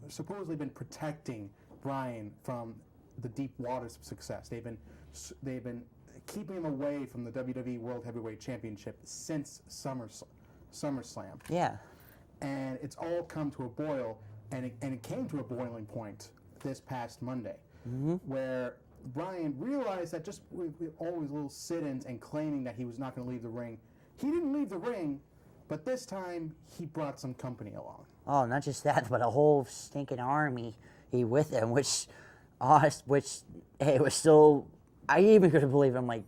supposedly been protecting Bryan from the deep waters of success. They've been keeping him away from the WWE World Heavyweight Championship since SummerSlam. Yeah. And it's all come to a boil, and it came to a boiling point this past Monday, where Bryan realized that just with all his little sit-ins and claiming that he was not going to leave the ring, he didn't leave the ring, but this time he brought some company along. Oh, not just that, but a whole stinking army with him, which it was still, I even couldn't believe it. I'm like,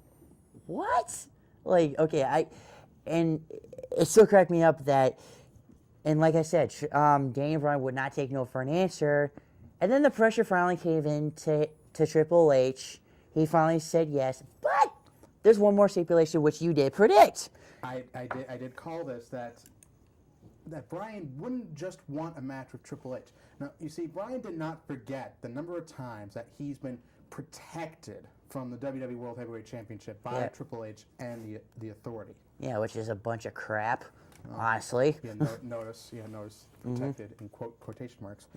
what? Like, okay, and it still cracked me up that, and like I said, Daniel Bryan would not take no for an answer, and then the pressure finally came in to Triple H. He finally said yes, but there's one more stipulation which you did predict. I did call this that Bryan wouldn't just want a match with Triple H. Now, you see, Bryan did not forget the number of times that he's been protected from the WWE World Heavyweight Championship by Triple H and the Authority. Yeah, which is a bunch of crap, honestly. Notice protected in quotation marks.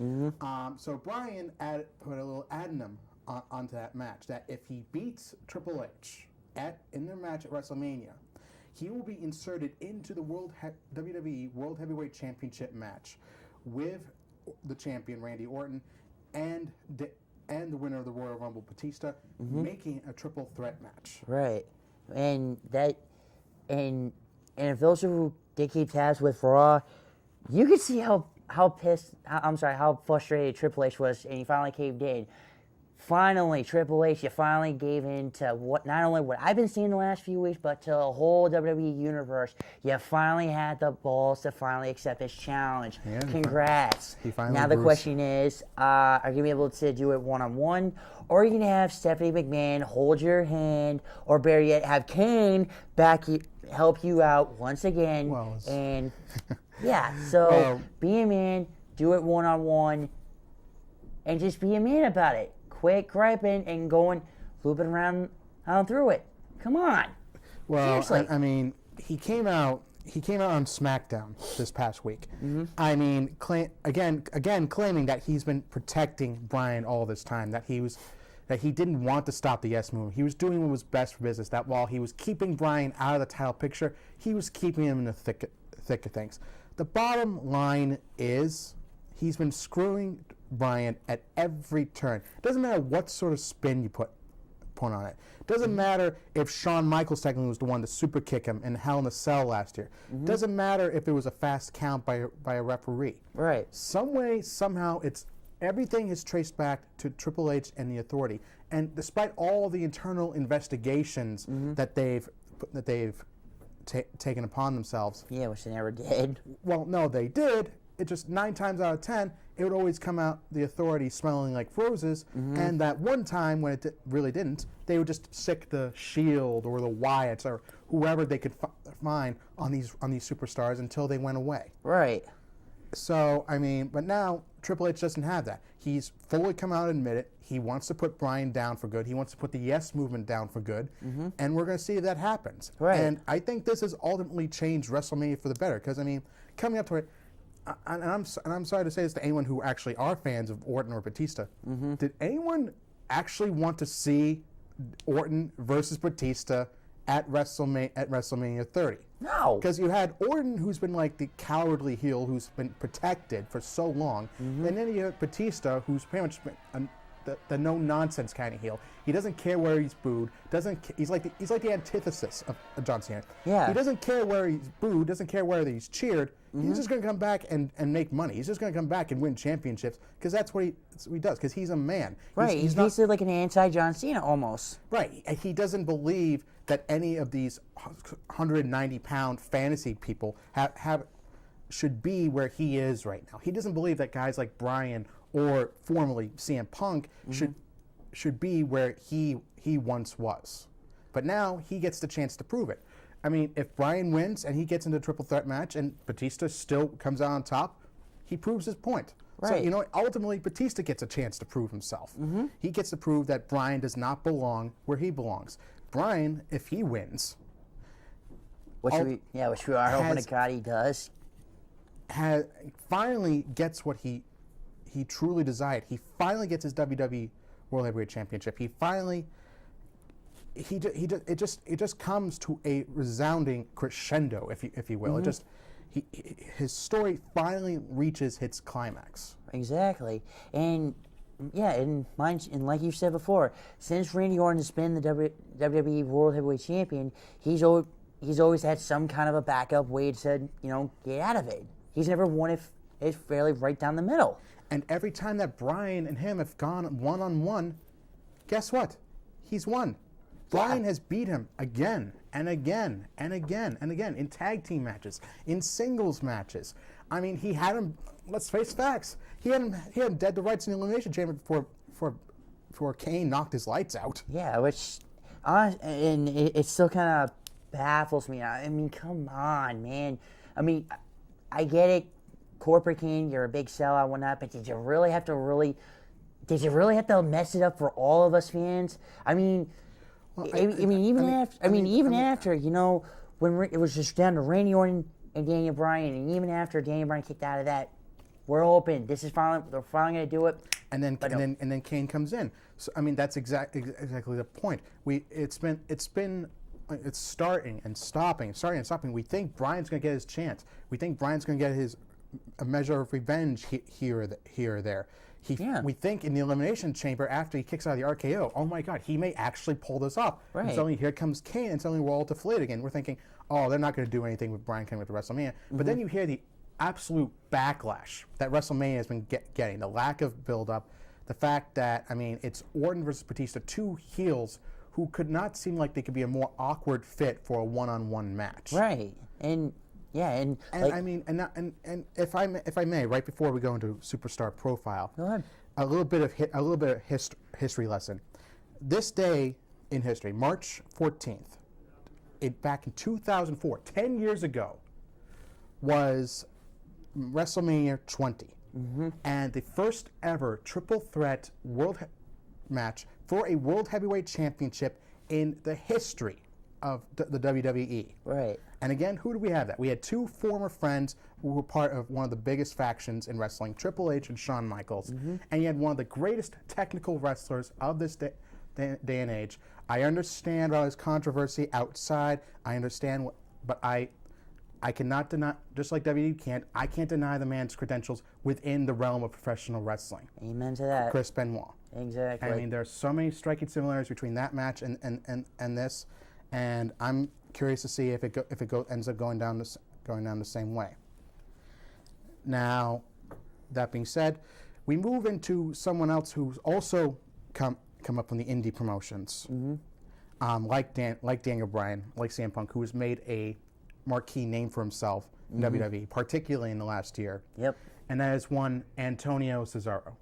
So Bryan put a little addendum onto that match, that if he beats Triple H in their match at WrestleMania, he will be inserted into the WWE World Heavyweight Championship match with the champion Randy Orton and the winner of the Royal Rumble, Batista, making a triple threat match. Right, and if those who did keep tabs with Raw, you could see how frustrated Triple H was, and he finally caved in. Finally, Triple H, you finally gave in to not only what I've been seeing the last few weeks, but to the whole WWE universe. You finally had the balls to finally accept this challenge. Yeah, congrats. Now the question is, are you going to be able to do it one-on-one, or are you going to have Stephanie McMahon hold your hand, or better yet, have Kane help you out once again? And yeah, so be a man, do it one-on-one, and just be a man about it. Quit griping and looping around through it. Come on. Well, seriously. I mean, he came out on SmackDown this past week. I mean, again claiming that he's been protecting Bryan all this time, that he didn't want to stop the yes movement. He was doing what was best for business, that while he was keeping Bryan out of the title picture, he was keeping him in the thick of things. The bottom line is he's been screwing Bryan at every turn. It doesn't matter what sort of spin you put on it. It doesn't matter if Shawn Michaels technically was the one to super kick him in Hell in a Cell last year. It doesn't matter if it was a fast count by a referee. Right. Some way, somehow, everything is traced back to Triple H and the Authority. And despite all the internal investigations that they've taken upon themselves. Yeah, which they never did. Well, no, they did. It just 9 times out of 10, it would always come out the Authority smelling like roses, and that one time when it really didn't, they would just stick the Shield or the Wyatts or whoever they could find on these superstars until they went away. Right. So, I mean, but now Triple H doesn't have that. He's fully come out and admitted he wants to put Bryan down for good. He wants to put the yes movement down for good, and we're going to see if that happens. Right. And I think this has ultimately changed WrestleMania for the better, because, I mean, coming up to it, and I'm sorry to say this to anyone who actually are fans of Orton or Batista. Did anyone actually want to see Orton versus Batista at WrestleMania 30? No. Because you had Orton, who's been like the cowardly heel, who's been protected for so long, and then you have Batista, who's pretty much been the no nonsense kind of heel. He doesn't care where he's booed. He's like the antithesis of John Cena. Yeah. He doesn't care where he's booed. Doesn't care whether he's cheered. He's just going to come back and make money. He's just going to come back and win championships because that's what he does. Because he's a man. Right. He's basically like an anti-John Cena almost. Right. He doesn't believe that any of these 190-pound fantasy people should be where he is right now. He doesn't believe that guys like Bryan or formerly CM Punk should be where he once was. But now he gets the chance to prove it. I mean, if Bryan wins and he gets into a triple threat match and Batista still comes out on top, he proves his point. Right. So, ultimately Batista gets a chance to prove himself. He gets to prove that Bryan does not belong where he belongs. Bryan, if he wins, which we are hoping to God he does, finally gets what he he truly desired. He finally gets his WWE World Heavyweight Championship. It just comes to a resounding crescendo, if you will. His story finally reaches its climax. Exactly, and yeah, and like you said before, since Randy Orton has been the WWE World Heavyweight Champion, he's always had some kind of a backup way to get out of it. He's never won it fairly right down the middle. And every time that Bryan and him have gone one-on-one, guess what? He's won. Bryan has beat him again and again and again and again in tag team matches, in singles matches. I mean, he had him. Let's face facts. He had him dead to rights in the Elimination Chamber before Kane knocked his lights out. Yeah, and it still kind of baffles me. I mean, come on, man. I mean, I get it. Corporate Kane, you're a big sellout and whatnot, but did you really have to mess it up for all of us fans? I mean, even after when it was just down to Randy Orton and Daniel Bryan, and even after Daniel Bryan kicked out of that, we're open. They're finally going to do it. And then Kane comes in. So I mean, that's exactly the point. It's starting and stopping. We think Bryan's going to get his chance. We think Bryan's going to get a measure of revenge here or there. We think in the Elimination Chamber, after he kicks out of the RKO, oh my God, he may actually pull this off. Right. And suddenly here comes Kane, and suddenly we're all deflated again. We're thinking, oh, they're not going to do anything with Bryan coming to WrestleMania. But then you hear the absolute backlash that WrestleMania has been getting, the lack of build-up, the fact that, I mean, it's Orton versus Batista, two heels who could not seem like they could be a more awkward fit for a one-on-one match. Right. And if I may, right before we go into Superstar Profile, go ahead. a little bit of history lesson. This day in history, March 14th, back in 2004, 10 years ago, was WrestleMania 20, and the first ever triple threat match for a World Heavyweight Championship in the history of the WWE. Right. And again, who do we have that? We had two former friends who were part of one of the biggest factions in wrestling, Triple H and Shawn Michaels. And you had one of the greatest technical wrestlers of this day and age. I understand all his controversy outside. I understand, but I cannot deny, just like WWE can't, I can't deny the man's credentials within the realm of professional wrestling. Amen to that. Chris Benoit. Exactly. I mean, there are so many striking similarities between that match and this, and I'm curious to see if it ends up going down the same way. Now, that being said, we move into someone else who's also come up from the indie promotions, like Daniel Bryan, like CM Punk, who has made a marquee name for himself in WWE, particularly in the last year. Yep. And that is one Antonio Cesaro.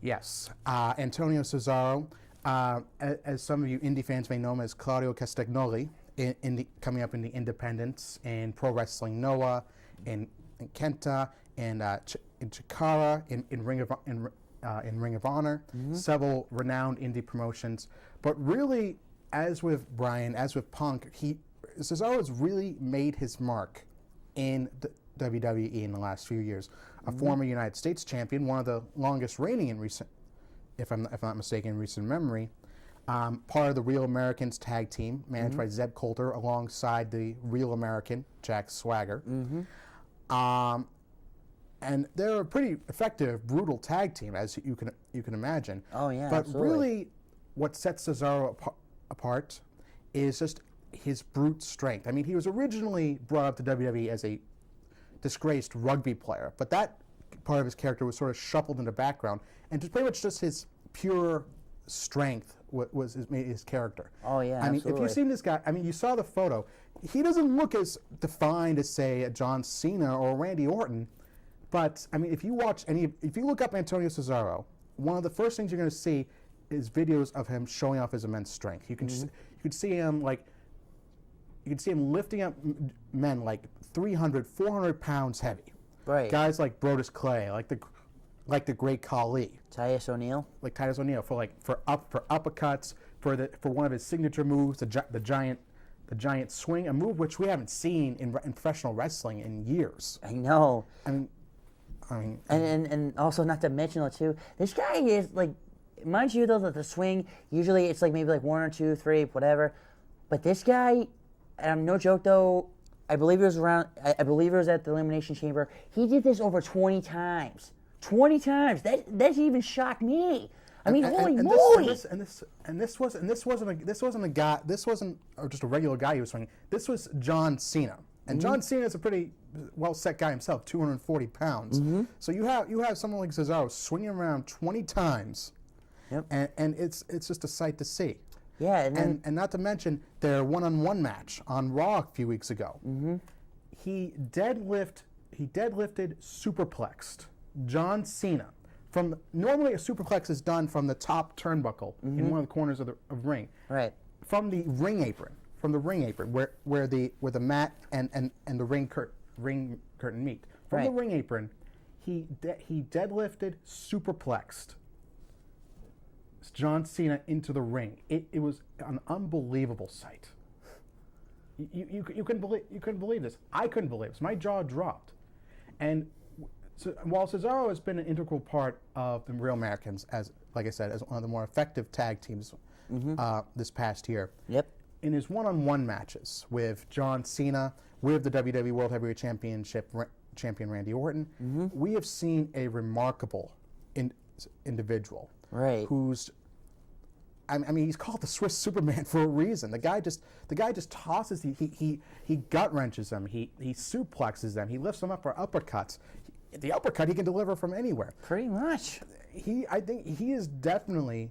Yes, Antonio Cesaro, as some of you indie fans may know him as Claudio Castagnoli, coming up in the independents, in Pro Wrestling Noah, in Kenta, in Chikara, in Ring of Honor, several renowned indie promotions. But really, as with Bryan, as with Punk, Cesaro has really made his mark in the WWE in the last few years. A former United States champion, one of the longest reigning in recent, if I'm not mistaken, in recent memory. Part of the Real Americans tag team, managed by Zeb Coulter, alongside the Real American Jack Swagger. And they're a pretty effective, brutal tag team, as you can imagine. Oh yeah, but absolutely. Really, what sets Cesaro apart is just his brute strength. I mean, he was originally brought up to WWE as a disgraced rugby player, but that part of his character was sort of shuffled into the background, and pretty much just his pure strength was his character. Oh yeah, I mean, absolutely. if you've seen this guy, I mean, you saw the photo. He doesn't look as defined as, say, a John Cena or a Randy Orton, but I mean, if you look up Antonio Cesaro, one of the first things you're going to see is videos of him showing off his immense strength. You can see him lifting up men like 300, 400 pounds heavy. Right. Guys like Brodus Clay, like the great Khali. Titus O'Neil. Like Titus O'Neil for uppercuts, for one of his signature moves, the giant swing, a move which we haven't seen in professional wrestling in years. I know. I mean, and also not to mention too, this guy is like, mind you though, that the swing usually it's like maybe like 1 or 2, 3, whatever, but this guy, no joke though, I believe it was at the Elimination Chamber. He did this over 20 times. 20 times. That even shocked me. I mean, holy moly! This wasn't just a regular guy he was swinging. This was John Cena, and John Cena is a pretty well set guy himself, 240 pounds. So you have someone like Cesaro swinging around 20 times, and it's just a sight to see. Yeah, and not to mention their one-on-one match on Raw a few weeks ago. He deadlifted superplexed John Cena. Normally a superplex is done from the top turnbuckle in one of the corners of the ring. Right. From the ring apron, where the mat and the ring curtain meet. From the ring apron, he deadlifted superplexed John Cena into the ring. It was an unbelievable sight. You couldn't believe this. I couldn't believe this. My jaw dropped. And so, while Cesaro has been an integral part of the Real Americans, as like I said, as one of the more effective tag teams this past year. Yep. In his one-on-one matches with John Cena, with the WWE World Heavyweight Championship champion Randy Orton, we have seen a remarkable individual. Right. Who's, I mean, he's called the Swiss Superman for a reason. The guy just tosses. He gut wrenches them. He suplexes them. He lifts them up for uppercuts. The uppercut he can deliver from anywhere. Pretty much. I think he is definitely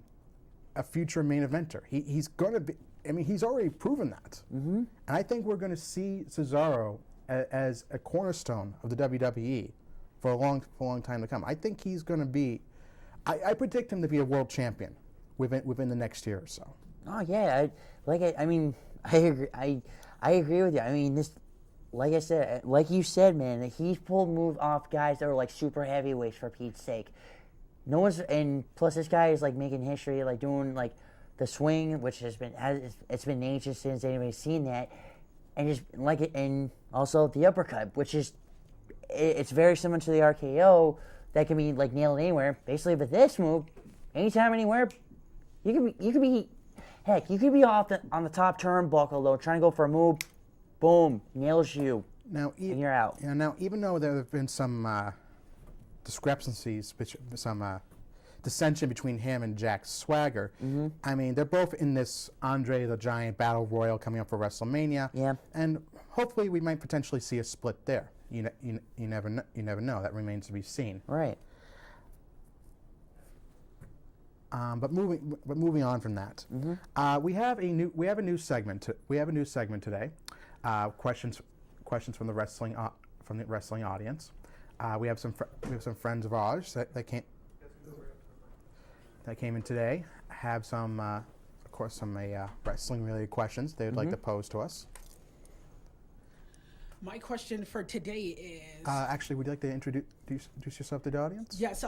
a future main eventer. He's going to be. I mean, he's already proven that. And I think we're going to see Cesaro as a cornerstone of the WWE for a long time to come. I think he's going to be. I predict him to be a world champion within the next year or so. Oh yeah, I mean, I agree. I agree with you. I mean, this, like I said, like you said, man, he's pulled moves off guys that are like super heavyweights for Pete's sake. No one's, and plus this guy is like making history, like doing like the swing, which it's been ancient since anybody's seen that, and just like it, and also the uppercut, which is it's very similar to the RKO. That can be like nailed anywhere. Basically, with this move, anytime, anywhere, you could be, heck, you could be on the top turnbuckle though, trying to go for a move, boom, nails you, and you're out. Now, even though there have been some discrepancies, some dissension between him and Jack Swagger, I mean, they're both in this Andre the Giant Battle Royal coming up for WrestleMania. Yeah. And hopefully, we might potentially see a split there. You never know. That remains to be seen. Right. But moving on from that, we have a new segment. We have a new segment today. Questions from the wrestling audience. We have some friends of ours that came in today. Have some, of course, some wrestling related questions they would like to pose to us. My question for today is... actually, would you like to introduce yourself to the audience? Yes,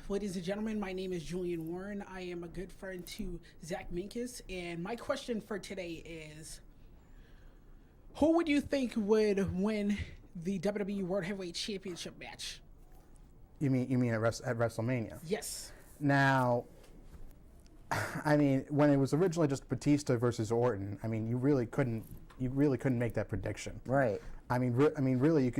ladies and gentlemen, my name is Julian Warren. I am a good friend to Zach Minkus, and my question for today is, who would you think would win the WWE World Heavyweight Championship match? You mean at WrestleMania? Yes. Now, I mean, when it was originally just Batista versus Orton, I mean, you really couldn't make that prediction. Right. I mean, really,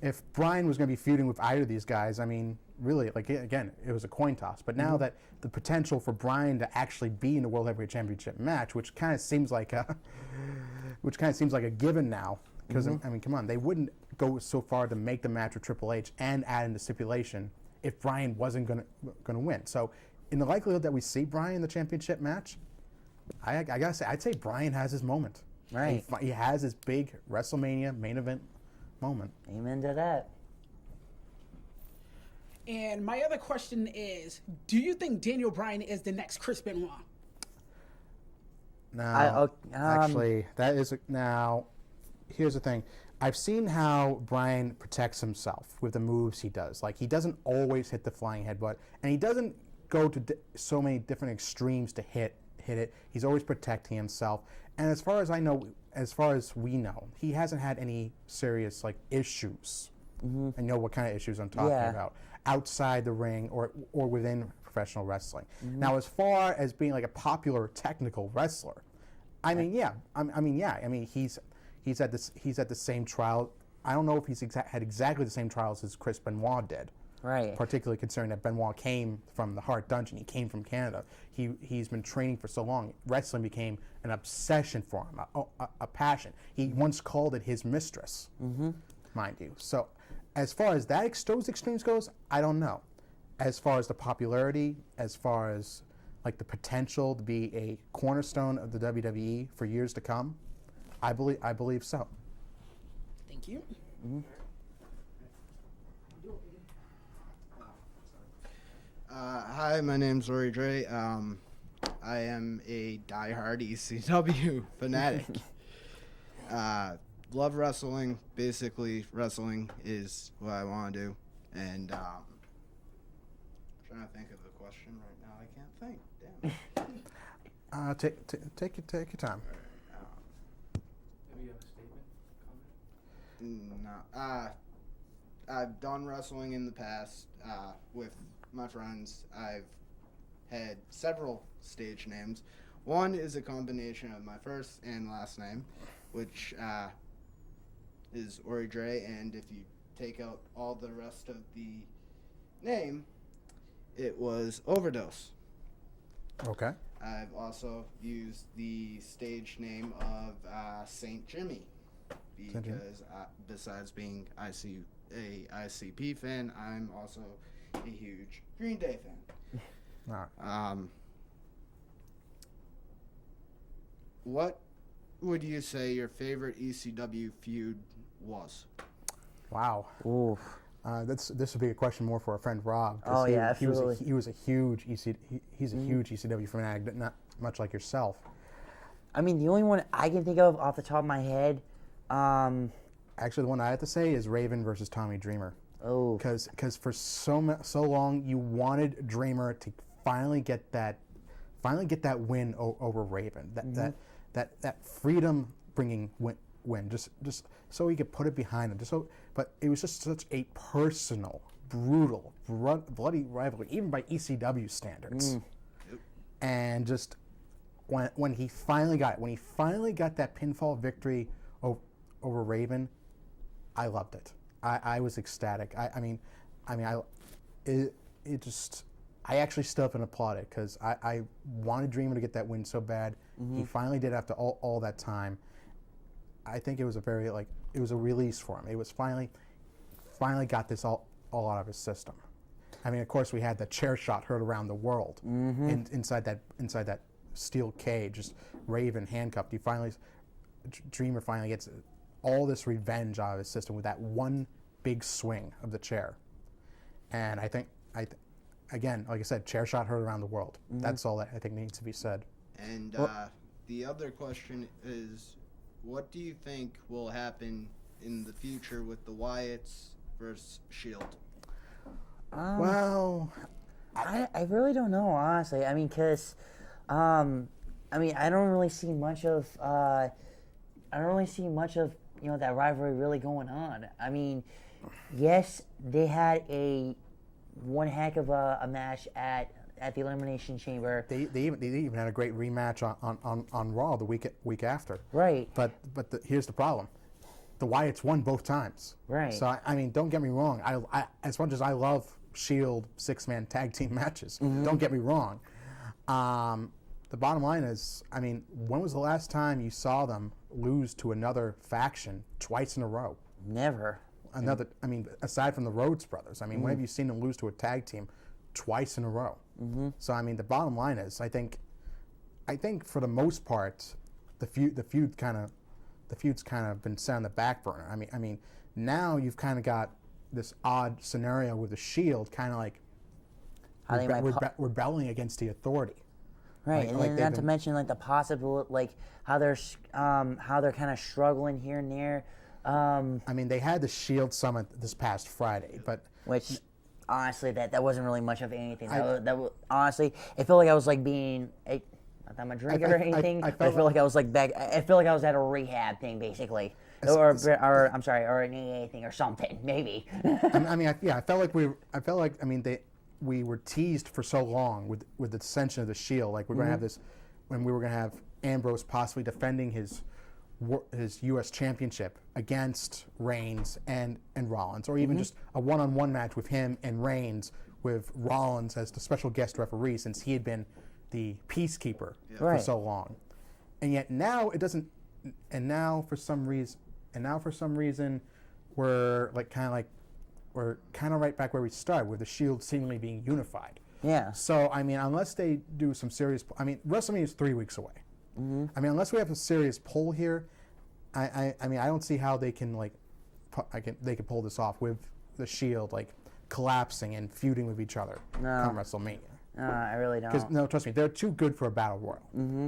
if Bryan was going to be feuding with either of these guys, I mean, really, like again, it was a coin toss. But now that the potential for Bryan to actually be in the World Heavyweight Championship match, which kind of seems like a given now, because I mean, come on, they wouldn't go so far to make the match with Triple H and add in the stipulation if Bryan wasn't going to win. So, in the likelihood that we see Bryan in the championship match, I gotta say, I'd say Bryan has his moment. Right. He has his big WrestleMania main event moment. Amen to that. And my other question is, do you think Daniel Bryan is the next Chris Benoit? Now, actually, now, here's the thing. I've seen how Bryan protects himself with the moves he does. Like, he doesn't always hit the flying headbutt, and he doesn't go to so many different extremes to hit hit it. He's always protecting himself. And as far as I know, as far as we know, he hasn't had any serious like issues. I know what kind of issues I'm talking about outside the ring or within professional wrestling. Now, as far as being like a popular technical wrestler, I mean, he's at the same trial. I don't know if he's had exactly the same trials as Chris Benoit did. Right. Particularly considering that Benoit came from the Hart Dungeon. He came from Canada. He's been training for so long. Wrestling became an obsession for him, a passion. He once called it his mistress, mind you. So as far as those extremes goes, I don't know. As far as the popularity, as far as like the potential to be a cornerstone of the WWE for years to come, I believe so. Thank you. Hi, my name's Rory Dre. I am a diehard ECW fanatic. Love wrestling. Basically, wrestling is what I want to do. And I'm trying to think of the question right now. I can't think. Damn. Take your time. Maybe you have a statement, comment? No. I've done wrestling in the past with my friends. I've had several stage names. One is a combination of my first and last name, which is Ori Dre, and if you take out all the rest of the name, it was Overdose. Okay. I've also used the stage name of Saint Jimmy because besides being a ICP fan, I'm also a huge Green Day fan. All right. What would you say your favorite ECW feud was? Wow. Oof. This would be a question more for our friend Rob. Oh, he, yeah, he was absolutely. he was a huge he's a huge ECW fanatic, but not much like yourself. I mean, the only one I can think of off the top of my head, Actually, the one I have to say is Raven versus Tommy Dreamer. oh, Because for so long you wanted Dreamer to finally get that win over Raven. That freedom bringing win. Just so he could put it behind him. But it was just such a personal, brutal, bloody rivalry, even by ECW standards. And just when he finally got that pinfall victory over Raven, I loved it. I was ecstatic. I actually stood up and applauded because I wanted Dreamer to get that win so bad. He finally did after all that time. I think it was it was a release for him. It was finally got this all out of his system. I mean, of course, we had the chair shot heard around the world inside that steel cage, just Raven handcuffed. Dreamer finally gets all this revenge out of his system with that one big swing of the chair. And I think, again, like I said, chair shot heard around the world. That's all that I think needs to be said. And the other question is, what do you think will happen in the future with the Wyatts versus Shield? Well, I really don't know, honestly. I mean, because, I don't really see much of, that rivalry really going on. I mean, yes, they had one heck of a match at the Elimination Chamber. They even had a great rematch on Raw the week after. Right. But here's the problem: the Wyatts won both times. Right. So I mean, don't get me wrong. I as much as I love Shield 6-man tag team matches, don't get me wrong. The bottom line is, I mean, when was the last time you saw them lose to another faction twice in a row? Never. Aside from the Rhodes brothers, I mean, when have you seen them lose to a tag team twice in a row? So I mean, the bottom line is, I think for the most part, the feud's kind of been set on the back burner. I mean, now you've kind of got this odd scenario with the Shield, kind of like rebelling against the authority. Right, and then not to mention like the possible, like how they're kind of struggling here and there. I mean, they had the Shield Summit this past Friday, but which honestly, that wasn't really much of anything. Honestly, it felt like I was like being, Not that I'm a drinker or anything. I but I feel like I was like back. I feel like I was at a rehab thing basically, or I'm sorry, or an AA thing or something maybe. I felt like we were teased for so long with the dissension of the Shield. Like we're going to have this, when we were going to have Ambrose possibly defending his U.S. championship against Reigns and Rollins, or even just a one-on-one match with him and Reigns with Rollins as the special guest referee, since he had been the peacekeeper for so long. And yet now it doesn't. And now for some reason, we're kind of right back where we started, with the Shield seemingly being unified. Yeah. So unless they do some serious, WrestleMania is 3 weeks away. Unless we have a serious pull here, I don't see how they can they can pull this off with the Shield collapsing and feuding with each other come WrestleMania. I really don't. Because trust me, they're too good for a battle royal.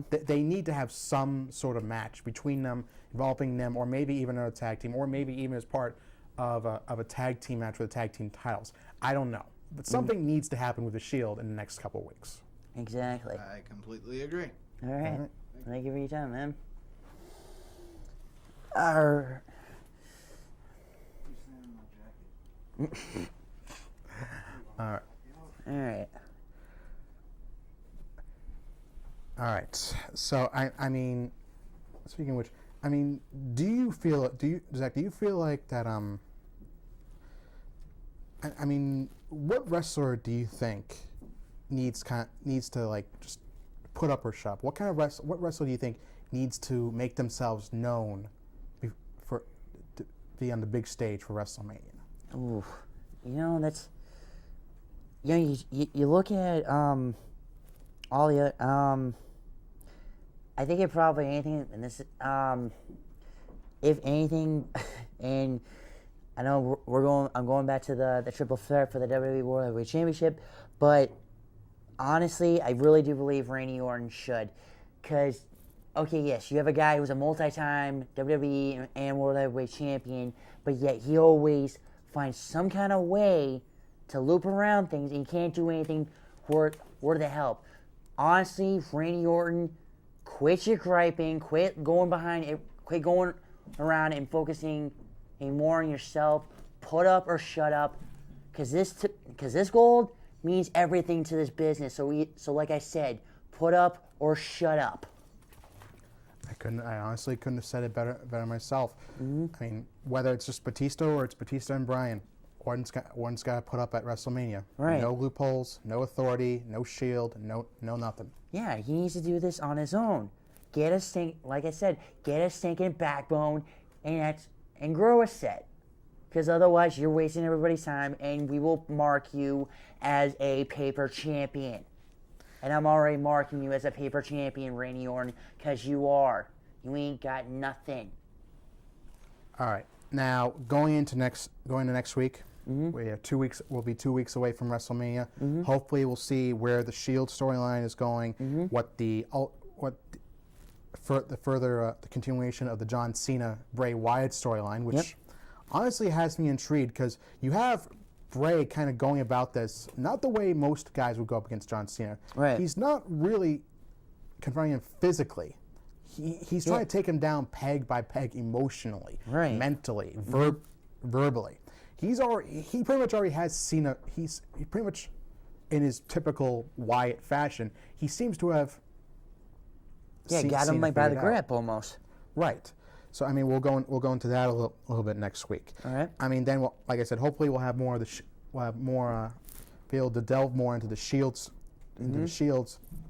They need to have some sort of match between them, involving them, or maybe even another tag team, or maybe even as part of a tag team match with the tag team titles. I don't know, but something needs to happen with the Shield in the next couple of weeks. Exactly. I completely agree. All right. Thank you for your time, man. All right. All right. So speaking of which, Zach, do you feel like that? What wrestler do you think needs to just put up or shut up? What wrestler do you think needs to make themselves known to be on the big stage for WrestleMania? Ooh, that's. You look at all the I think it probably anything, and this if anything, and I know I'm going back to the triple threat for the WWE World Heavyweight Championship, but honestly, I really do believe Randy Orton should, because okay, yes, you have a guy who's a multi-time WWE and World Heavyweight Champion, but yet he always finds some kind of way to loop around things, and he can't do anything worth the help. Honestly, Randy Orton, quit your griping, quit going behind it, quit going around and focusing more on yourself. Put up or shut up, because this gold means everything to this business. So like I said, put up or shut up. I honestly couldn't have said it better myself. Whether it's just Batista or it's Batista and Bryan, Orton's got to put up at WrestleMania. Right. No loopholes, no authority, no Shield, no nothing. Yeah, he needs to do this on his own. Get a stinking backbone and grow a set. Because otherwise you're wasting everybody's time, and we will mark you as a paper champion. And I'm already marking you as a paper champion, Randy Orton, because you are. You ain't got nothing. All right. Now, going into next week, we have 2 weeks. We'll be 2 weeks away from WrestleMania. Hopefully, we'll see where the Shield storyline is going. The continuation of the John Cena Bray Wyatt storyline, which honestly has me intrigued, because you have Bray kind of going about this not the way most guys would go up against John Cena. Right. He's not really confronting him physically. He's trying to take him down peg by peg emotionally, mentally, verbally. He pretty much already has Cena. He pretty much, in his typical Wyatt fashion, he seems to have. Got him by the grip almost. Right. So we'll go into that a little bit next week. All right. Then like I said, hopefully we'll have more of be able to delve more into the Shield's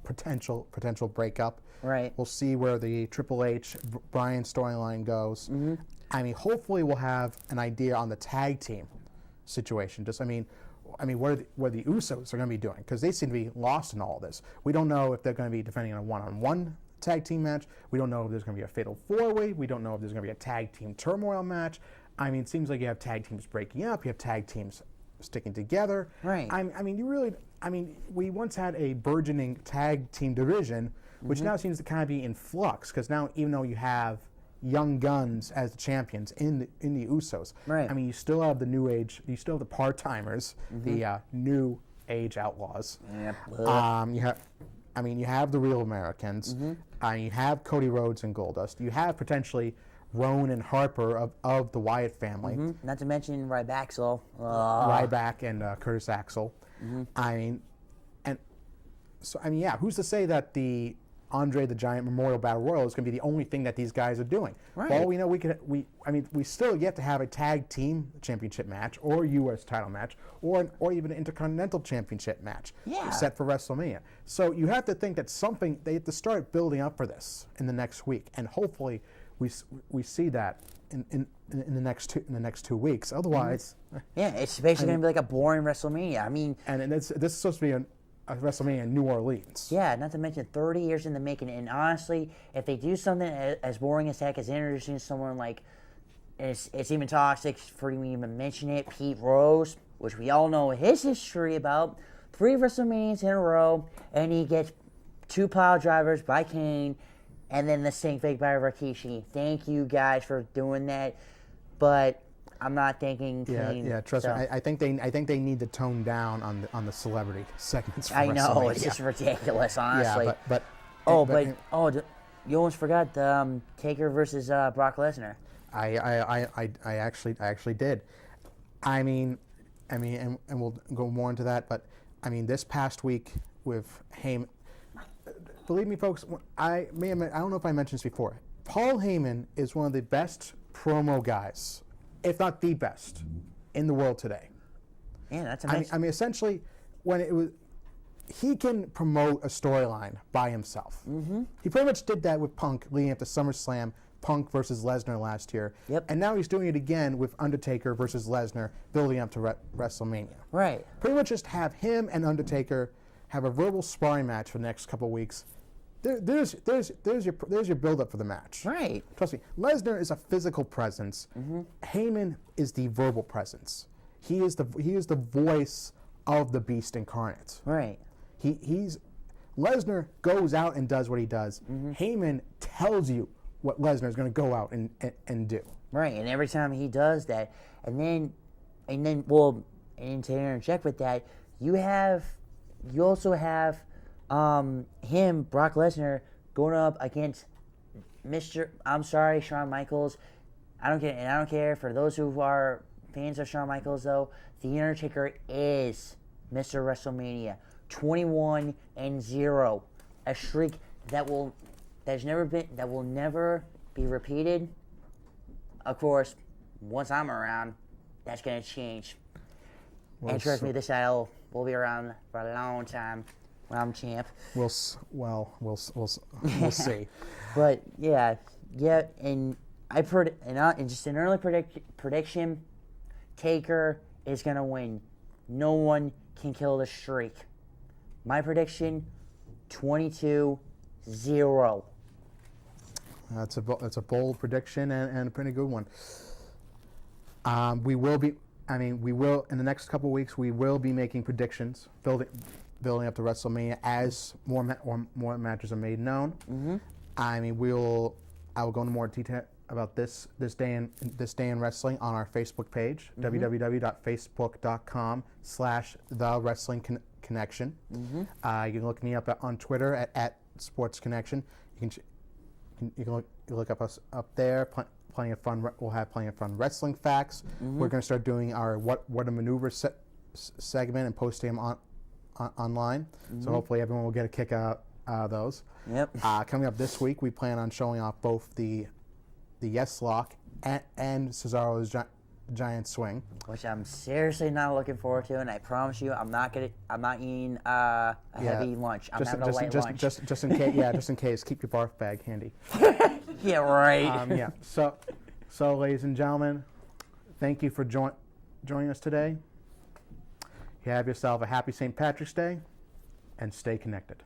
potential breakup. Right. We'll see where the Triple H Bryan storyline goes. Hopefully we'll have an idea on the tag team situation. What the Usos are going to be doing, because they seem to be lost in all this. We don't know if they're going to be defending in a one-on-one tag team match. We don't know if there's going to be a fatal four-way. We don't know if there's going to be a tag team turmoil match. It seems like you have tag teams breaking up. You have tag teams sticking together. Right. We once had a burgeoning tag team division, which now seems to kind of be in flux, because now, even though you have young guns as the champions in the Usos, right. You still have the new age, you still have the part-timers, the new age outlaws. Yep. I mean, you have the Real Americans. You have Cody Rhodes and Goldust. You have potentially Rowan and Harper of the Wyatt family. Not to mention Ryback. Ryback and Curtis Axel. I mean, yeah, who's to say that the Andre the Giant Memorial Battle Royal is going to be the only thing that these guys are doing? Right. For all we know, we still yet to have a tag team championship match or U.S. title match or even an Intercontinental Championship match set for WrestleMania. So you have to think that they have to start building up for this in the next week, and hopefully we see that in the next 2 weeks. Otherwise, it's basically going to be like a boring WrestleMania. I mean, and this is supposed to be a WrestleMania in New Orleans. Yeah, not to mention 30 years in the making. And honestly, if they do something as boring as heck as introducing someone like, it's even toxic for me to even mention it, Pete Rose, which we all know his history about, 3 WrestleManias in a row, and he gets 2 pile drivers by Kane, and then the stink fake by Rikishi. Thank you guys for doing that, but I'm not thinking Kane. Yeah. Trust me. I think they need to tone down on the celebrity segments. For I know WrestleMania. it's just ridiculous, honestly. Yeah, you almost forgot the Taker versus Brock Lesnar. I actually did. I mean, and we'll go more into that. But I mean, this past week with Heyman, believe me, folks, I don't know if I mentioned this before. Paul Heyman is one of the best promo guys, if not the best, in the world today. Yeah, that's amazing. I mean, essentially, he can promote a storyline by himself. He pretty much did that with Punk leading up to SummerSlam, Punk versus Lesnar last year. Yep. And now he's doing it again with Undertaker versus Lesnar, building up to WrestleMania. Right. Pretty much just have him and Undertaker have a verbal sparring match for the next couple of weeks. There's your build-up for the match. Right. Trust me, Lesnar is a physical presence. Heyman is the verbal presence. He is the voice of the Beast incarnate. Right. Lesnar goes out and does what he does. Heyman tells you what Lesnar is going to go out and do. Right, and every time he does that, and then to interject with that, you also have him, Brock Lesnar, going up against Shawn Michaels. I don't care for those who are fans of Shawn Michaels, though. The Undertaker is Mr. WrestleMania, 21-0, a streak that will never be repeated. Of course, once I'm around, that's gonna change. And trust me, this title will be around for a long time when I'm champ. We'll see. But yeah, and just an early prediction, Taker is gonna win. No one can kill the streak. My prediction, 22-0. That's a bold prediction and a pretty good one. We will in the next couple of weeks, we will be making predictions, building up to WrestleMania as more matches are made known. I will go into more detail about this day in wrestling on our Facebook page, www.facebook.com/thewrestlingconnection. You can look me up on Twitter at Sports Connection. You can look up us up there. Plenty of fun. We'll have plenty of fun wrestling facts. We're going to start doing our what a maneuver segment and posting them online. So hopefully everyone will get a kick out of those. Yep. Coming up this week, we plan on showing off both the Yes Lock and Cesaro's Giant Swing, which I'm seriously not looking forward to, and I promise you, I'm not eating a heavy lunch. I'm having a light lunch. Just in case. Yeah, just in case. Keep your barf bag handy. Yeah, right. So, ladies and gentlemen, thank you for joining us today. You have yourself a happy St. Patrick's Day, and stay connected.